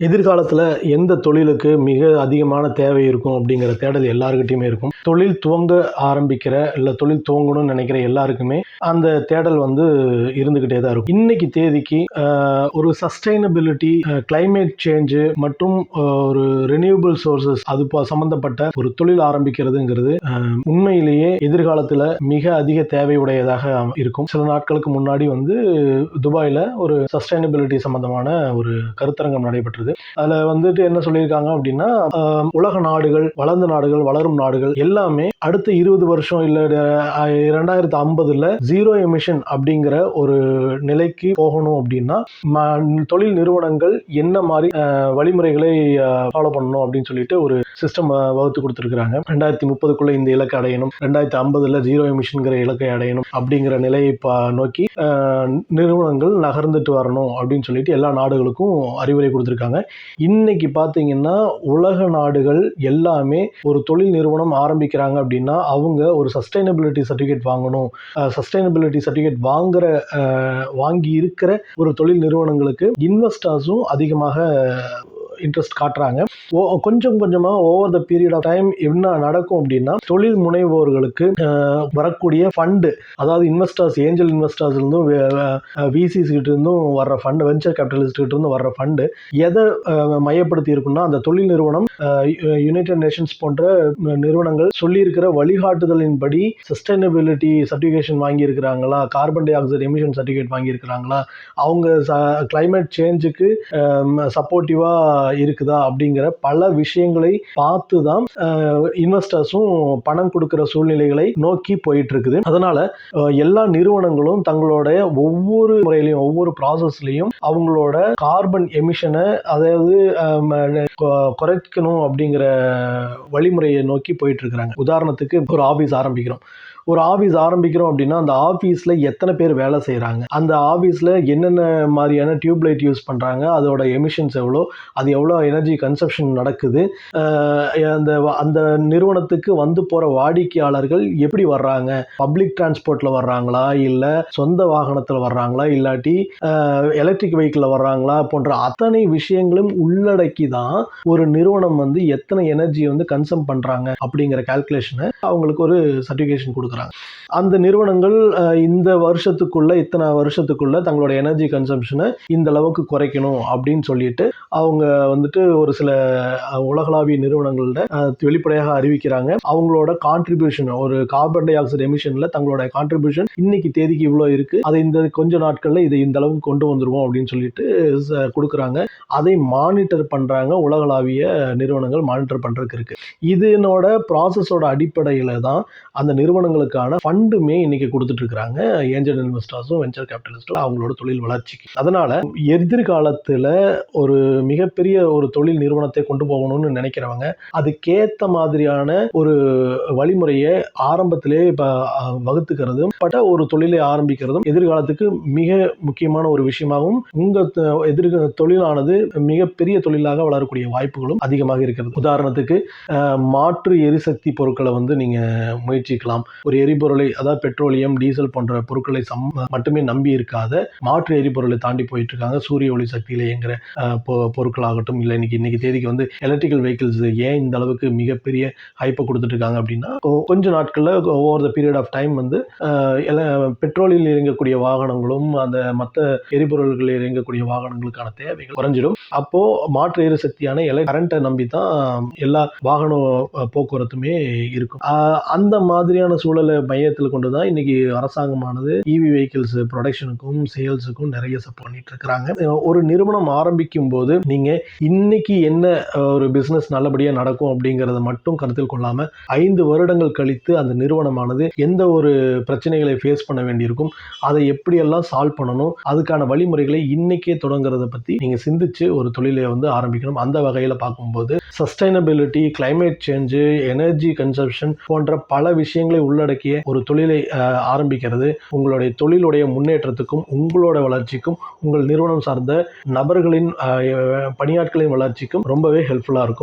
எதிர்காலத்துல எந்த தொழிலுக்கு மிக அதிகமான தேவை இருக்கும் அப்படிங்கிற தேடல் எல்லார்கிட்டயுமே இருக்கும். தொழில் துவங்க ஆரம்பிக்கிற, இல்ல தொழில் துவங்கணும்னு நினைக்கிற எல்லாருக்குமே அந்த தேடல் இருந்துகிட்டே தான் இருக்கும். இன்னைக்கு தேதிக்கு ஒரு சஸ்டைனபிலிட்டி, கிளைமேட் சேஞ்ச் மற்றும் ஒரு ரினியூவபிள் சோர்சஸ் அது சம்பந்தப்பட்ட ஒரு தொழில் ஆரம்பிக்கிறதுங்கிறது உண்மையிலேயே எதிர்காலத்துல மிக அதிக தேவையுடையதாக இருக்கும். சில நாட்களுக்கு முன்னாடி துபாயில ஒரு சஸ்டைனபிலிட்டி சம்பந்தமான ஒரு கருத்தரங்கம் நடைபெற்றது. அதுல என்ன சொல்லியிருக்காங்க அப்படின்னா, உலக நாடுகள், வளர்ந்த நாடுகள், வளரும் நாடுகள் எல்லாமே அடுத்த 20 வருஷம் இல்ல 2050ல ஜீரோ எமிஷன் அப்படிங்கிற ஒரு நிலைக்கு போகணும் அப்படின்னா தொழில் நிறுவனங்கள் என்ன மாதிரி வழிமுறைகளை ஃபாலோ பண்ணணும் அப்படின்னு சொல்லிட்டு ஒரு சிஸ்டம் வகுத்து கொடுத்துருக்காங்க. 2030க்குள்ள இந்த இலக்கை அடையணும், 2050ல ஜீரோ எமிஷன்ங்கிற இலக்கை அடையணும் அப்படிங்கிற நிலையை நோக்கி நிறுவனங்கள் நகர்ந்துட்டு வரணும் அப்படின்னு சொல்லிட்டு எல்லா நாடுகளுக்கும் அறிவுரை கொடுத்துருக்காங்க. இன்னைக்கு பாத்தீங்கன்னா உலக நாடுகள் எல்லாமே ஒரு தொழில் நிறுவனம் ஆரம்பிக்கிறாங்க அப்படின்னா அவங்க ஒரு சஸ்டைனபிலிட்டி சர்டிபிகேட் வாங்கணும். சஸ்டைனபிலிட்டி சர்டிபிகேட் வாங்கி இருக்கிற ஒரு தொழில் நிறுவனங்களுக்கு இன்வெஸ்டர்ஸும் அதிகமாக இன்ட்ரெஸ்ட் காட்டுறாங்க. கொஞ்சம் கொஞ்சமா over the period of time என்ன நடக்கும் அப்படின்னா, தொழில் முனைவோர்களுக்கு வரக்கூடிய ஃபண்டு, அதாவது இன்வெஸ்டர்ஸ், ஏஞ்சல் இன்வெஸ்டர்ஸ் இருந்தும் விசிஸ் கிட்ட இருந்தும் வர்ற ஃபண்டு, வெஞ்சர் கேபிட்டலிஸ்ட் கிட்ட இருந்து வர்ற ஃபண்டு எதை மையப்படுத்தி இருக்குன்னா, அந்த தொழில் நிறுவனம் யுனைடெட் நேஷன்ஸ் போன்ற நிறுவனங்கள் சொல்லி இருக்கிற வழிகாட்டுதலின்படி சஸ்டைனபிலிட்டி சர்டிபிகேஷன் வாங்கி இருக்கிறாங்களா, carbon di oxide emission certificate வாங்கி இருக்கிறாங்களா, அவங்க கிளைமேட் சேஞ்சுக்கு சப்போர்ட்டிவா இருக்குதா அப்படிங்கிற பல விஷயங்களை பார்த்து தான் இன்வெஸ்டர்ஸும் பணம் கொடுக்கிற சூழ்நிலைகளை நோக்கி போயிட்டு இருக்குது. அதனால எல்லா நிறுவனங்களும் தங்களுடைய ஒவ்வொரு முறையிலையும், ஒவ்வொரு ப்ராசஸ்லையும் அவங்களோட கார்பன் எமிஷனை, அதாவது குறைக்கணும் அப்படிங்கிற வழிமுறையை நோக்கி போயிட்டு இருக்கிறாங்க. உதாரணத்துக்கு ஒரு ஆபீஸ் ஆரம்பிக்கிறோம் அப்படின்னா, அந்த ஆபீஸ்ல எத்தனை பேர் வேலை செய்யறாங்க, அந்த ஆபீஸ்ல என்னென்ன மாதிரியான டியூப்லைட் யூஸ் பண்றாங்க, அதோட எமிஷன்ஸ் எவ்வளோ, அது எவ்வளோ எனர்ஜி கன்சப்ஷன் நடக்குது, அந்த நிறுவனத்துக்கு போற வாடிக்கையாளர்கள் எப்படி வர்றாங்க, பப்ளிக் டிரான்ஸ்போர்ட்ல வர்றாங்களா, இல்ல சொந்த வாகனத்துல வர்றாங்களா, இல்லாட்டி எலக்ட்ரிக் வெஹிக்கிள் வர்றாங்களா போன்ற அத்தனை விஷயங்களும் உள்ளடக்கி தான் ஒரு நிறுவனம் எத்தனை எனர்ஜி கன்சம் பண்றாங்க அப்படிங்கிற கால்குலேஷனை அவங்களுக்கு ஒரு சர்டிபிகேஷன் கொடுக்குறாங்க. அந்த நிறுவனங்கள் இந்த வருஷத்துக்குள்ள, இத்தனை வருஷத்துக்குள்ள தங்களோட எனர்ஜி கன்சம்ஷனை இந்த அளவுக்கு குறைக்கணும் அப்படின்னு சொல்லிட்டு அவங்க ஒரு சில உலகளாவிய நிறுவனங்கள்ட வெளிப்படையாக அறிவிக்கிறாங்க. அவங்களோட கான்ட்ரிபியூஷன், ஒரு கார்பன் டை ஆக்சைடு எமிஷன்ல தங்களோட கான்ட்ரிபியூஷன் இன்னைக்கு தேதிக்கு இவ்வளவு இருக்கு, அதை இந்த கொஞ்ச நாட்கள்ல இதை இந்த அளவுக்கு கொண்டு வந்துருவோம் அப்படின்னு சொல்லிட்டு கொடுக்குறாங்க. அதை மானிட்டர் பண்றாங்க, உலகளாவிய நிறுவனங்கள் மானிட்டர் பண்றதுக்கு இருக்கு. இதனோட ப்ராசஸோட அடிப்படையில தான் அந்த நிறுவனங்களுக்கான ஃபண்டுமே இன்னைக்கு கொடுத்துட்டு இருக்காங்க ஏஞ்சல் இன்வெஸ்டர்ஸும் வெஞ்சர் கேபிட்டலிஸ்டும் அவங்களோட தொழில் வளர்ச்சிக்கு. அதனால எதிர்காலத்துல ஒரு மிகப்பெரிய ஒரு தொழில் நிறுவனத்தை கொண்டு போகணும்னு நினைக்கிறவங்க அதுக்கேத்த மாதிரியான ஒரு வழிமுறையை ஆரம்பத்திலே வகுத்துக்கிறதும் ஒரு தொழிலை ஆரம்பிக்கிறதும் எதிர்காலத்துக்கு மிக முக்கியமான ஒரு விஷயமாகவும், உங்க தொழிலானது மிகப்பெரிய தொழிலாக வளரக்கூடிய வாய்ப்புகளும் அதிகமாக இருக்கிறது. உதாரணத்துக்கு மாற்று எரிசக்தி பொருட்களை நீங்க முயற்சிக்கலாம். ஒரு எரிபொருளை, அதாவது பெட்ரோலியம், டீசல் போன்ற பொருட்களை மட்டுமே நம்பி இருக்காத மாற்று எரிபொருளை தாண்டி போயிட்டு இருக்காங்க. சூரிய ஒளி சக்தியில இயங்குற பொருட்களாகட்டும், இல்லை இன்னைக்கு தேதிக்கு எலக்ட்ரிக்கல் வெஹிக்கிள்ஸ் ஏன் இந்த அளவுக்கு மிகப்பெரிய ஹைப்பை கொடுத்துட்டு இருக்காங்க அப்படின்னா, கொஞ்ச நாட்கள்ல over the period of time பெட்ரோலில் இயங்கக்கூடிய வாகனங்களும் அந்த மற்ற எரிபொருள்களில் இயங்கக்கூடிய வாகனங்களுக்கான தேவைகள் குறைஞ்சிடும். அப்போ மாற்று எரிசக்தியான கரண்ட்டை நம்பி தான் எல்லா வாகன போக்குவரத்துமே இருக்கும். அந்த மாதிரியான சூழலை மையத்தில் கொண்டுதான் இன்னைக்கு அரசாங்கமானது இவி வெஹிக்கிள்ஸ் ப்ரொடக்ஷனுக்கும் சேல்ஸுக்கும் நிறைய சப்போர்ட் பண்ணிட்டு இருக்கிறாங்க. ஒரு நிறுவனம் ஆரம்பிக்கும் போது நீங்க இன்னைக்கு என்ன ஒரு பிசினஸ் நல்லபடியா நடக்கும் அப்படிங்கறத மட்டும் கருத்தில் கொள்ளாம 5 வருடங்கள் கழித்து அந்த நிறுவனமானது எந்த ஒரு பிரச்சனைகளை ஃபேஸ் பண்ண வேண்டியிருக்கும், அதை எப்படியெல்லாம் சால்வ் பண்ணணும், அதுக்கான வழிமுறைகளை இன்னைக்கே தொடங்குறத பத்தி நீங்க சிந்திச்சு ஒரு தொழிலை ஆரம்பிக்கணும். அந்த வகையில பார்க்கும்போது sustainability, climate change, energy consumption போன்ற பல விஷயங்களை உள்ளடக்கிய ஒரு தொழிலை ஆரம்பிக்கிறது உங்களுடைய தொழிலுடைய முன்னேற்றத்துக்கும், உங்களோட வளர்ச்சிக்கும், உங்கள் நிறுவனம் சார்ந்த நபர்களின் பணியாட்களின் வளர்ச்சிக்கும் ரொம்பவே ஹெல்ப்ஃபுல்லா இருக்கும்.